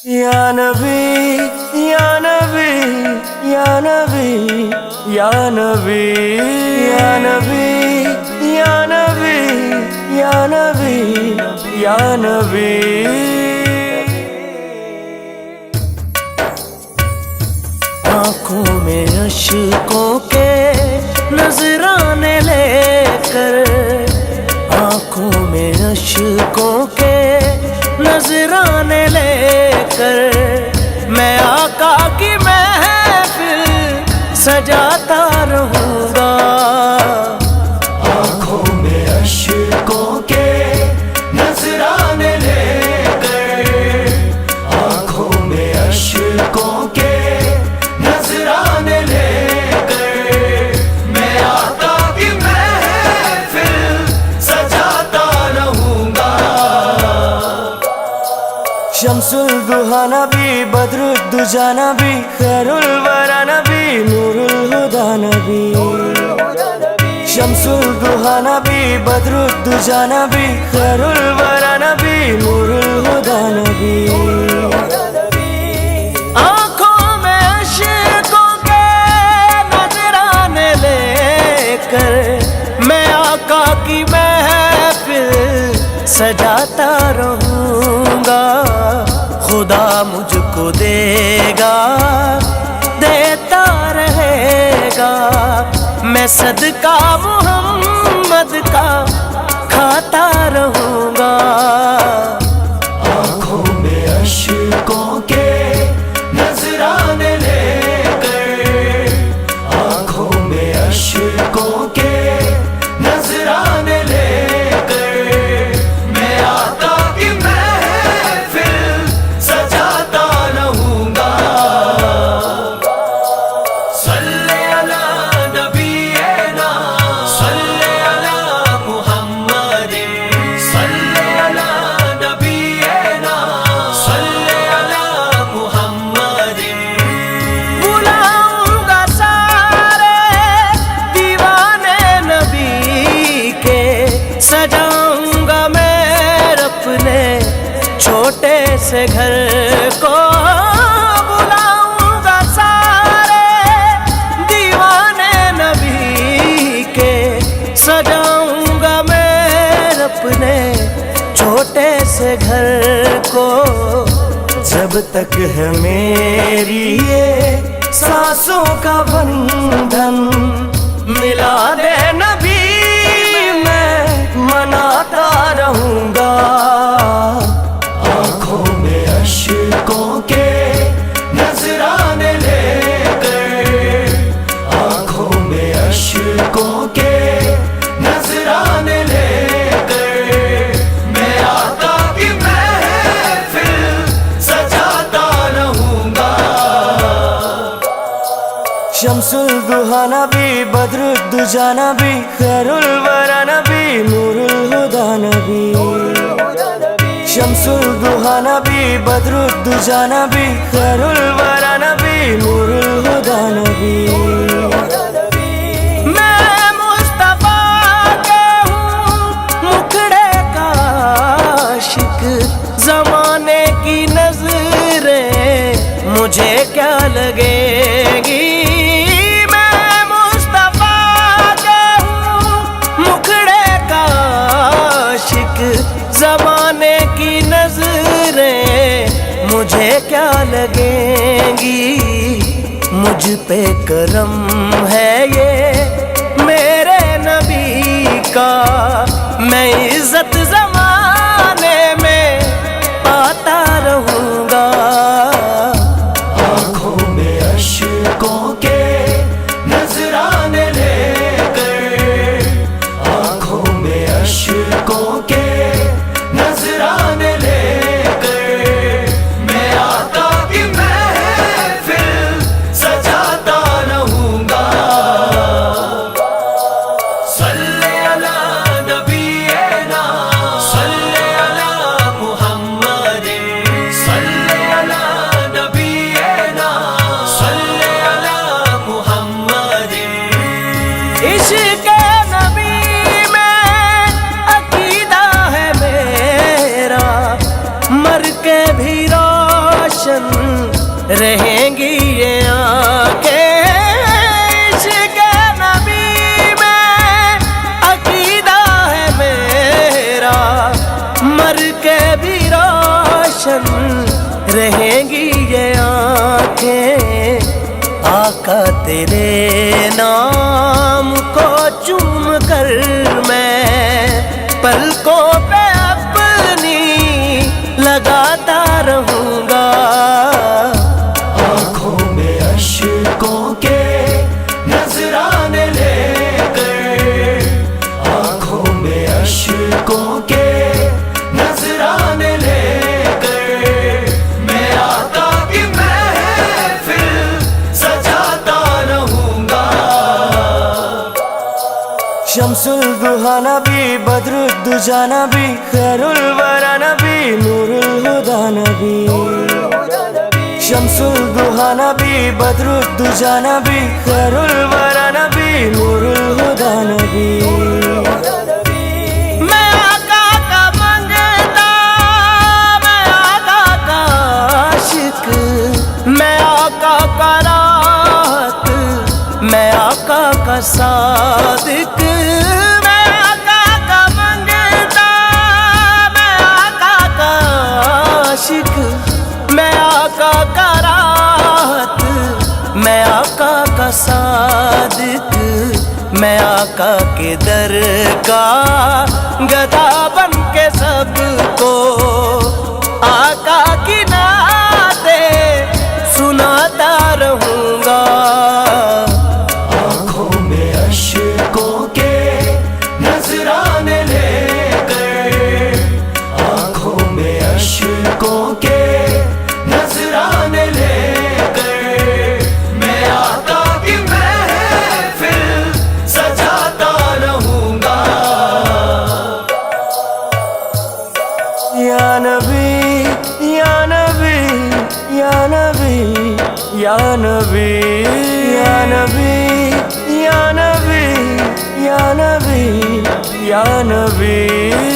یا نبی یا نبی یا نبی یا نبی یا نبی یا نبی یا نبی یا نبی آنکھوں میں اشکوں کے نذرانے لے کر، آنکھوں میں اشکوں کے نذرانے لے کر، میں آقا کی محفل سجاتا رہوں گا۔ آنکھوں میں اشکوں کے نذرانے لے کر، آنکھوں میں اشکوں کے نذرانے لے کر، میں آقا کی محفل سجاتا رہوں گا۔ شمس الضحیٰ نبی، بدر الدجا نبی، خیر الورى نبی، نور الہدی نبی۔ شمس الضحیٰ نبی، بدر الدجا نبی، خیر الورى نبی، نور الہدی نبی۔ آنکھوں میں عشقوں کے نذرانے لے کر، میں آقا کی محفل سجاتا رہوں گا۔ خدا مجھ کو دے گا، دیتا رہے گا، میں صدقہ محمد کا کھاتا رہوں گا۔ آنکھوں میں اشکوں کے نذرانے لے کر، آنکھوں میں اشکوں کے نذرانے لے کر، میں آقا کی محفل سجاتا رہوں گا۔ صلی علی نبینا، صلی علی محمد، صلی علی نبینا، صلی علی محمد۔ بلاؤں گا سارے دیوانے نبی کے، سجاؤں گا میں اپنے چھوٹے سے گھر کو۔ بلاؤں گا سارے دیوانے نبی کے، سجاؤں گا میں اپنے چھوٹے سے گھر کو۔ جب تک ہے میری یہ سانسوں کا بندھن، ملا دے نبی میں مناتا رہوں گا۔ آنکھوں میں اشکوں کے نذرانے لے کر، آنکھوں میں اشکوں کے نذرانے لے کر، میں آقا کی محفل سجاتا رہوں گا۔ شمس الضحیٰ نبی، بدر الدجا نبی، خیر الورى نبی، نور الہدی نبی۔ شمس الضحیٰ نبی، بدر الدجا نبی، خیر الورى نبی، نور الہدی نبی۔ میں مصطفیٰ کے ہوں مکھڑے کا عاشق، زمانے کی نظریں مجھے کیا لگے گی۔ میں مصطفیٰ کے ہوں مکھڑے کا عاشق، زمانے کی نظریں مجھے کیا لگیں گی۔ مجھ پہ کرم ہے یہ میرے نبی کا، میں عزت زمانے میں پاتا رہوں گا۔ آنکھوں میں اشکوں کے نذرانے لے کر، آنکھوں میں اشکوں کے نذرانے لے کر، میں آقا کی محفل سجاتا رہوں گا۔ صلی علی نبینا، رہیں گی یہ آنکھیں عشق نبی میں عقیدہ ہے میرا مر کے بھی روشن رہیں گی یہ آنکھیں آقا تیرے نام کو چوم کر میں پلکوں پہ اپنی لگاتا رہوں گا آنکھوں میں اشکوں کے نذرانے لے کر آنکھوں میں اشکوں کے نذرانے لے کر میں آقا کی محفل سجاتا رہوں گا شمس الضحیٰ نبی بدر الدجیٰ نبی خیر الورى نبی نور الہدیٰ نبی شمس الضحیٰ نبی بدر الدجیٰ نبی خیر الورى نبی نور الہدیٰ نبی میں آقا کا منگتا میں آقا کا عاشق میں آقا کا راحت میں آقا کا صادق میں آقا کا منگتا میں آقا کا عاشق میں آقا کا راحت میں آقا کا صادق میں آقا کے در کا گدا بن کے سب کو آقا کی نعتیں سناتا رہوں گا آنکھوں میں اشکوں کے نذرانے لے کر آنکھوں میں اشکوں کے نذرانے لے کر میں آقا کی محفل سجاتا رہوں گا یا نبی یا نبی یا نبی یا نبی یا نبی یا نبی یا نبی یا نبی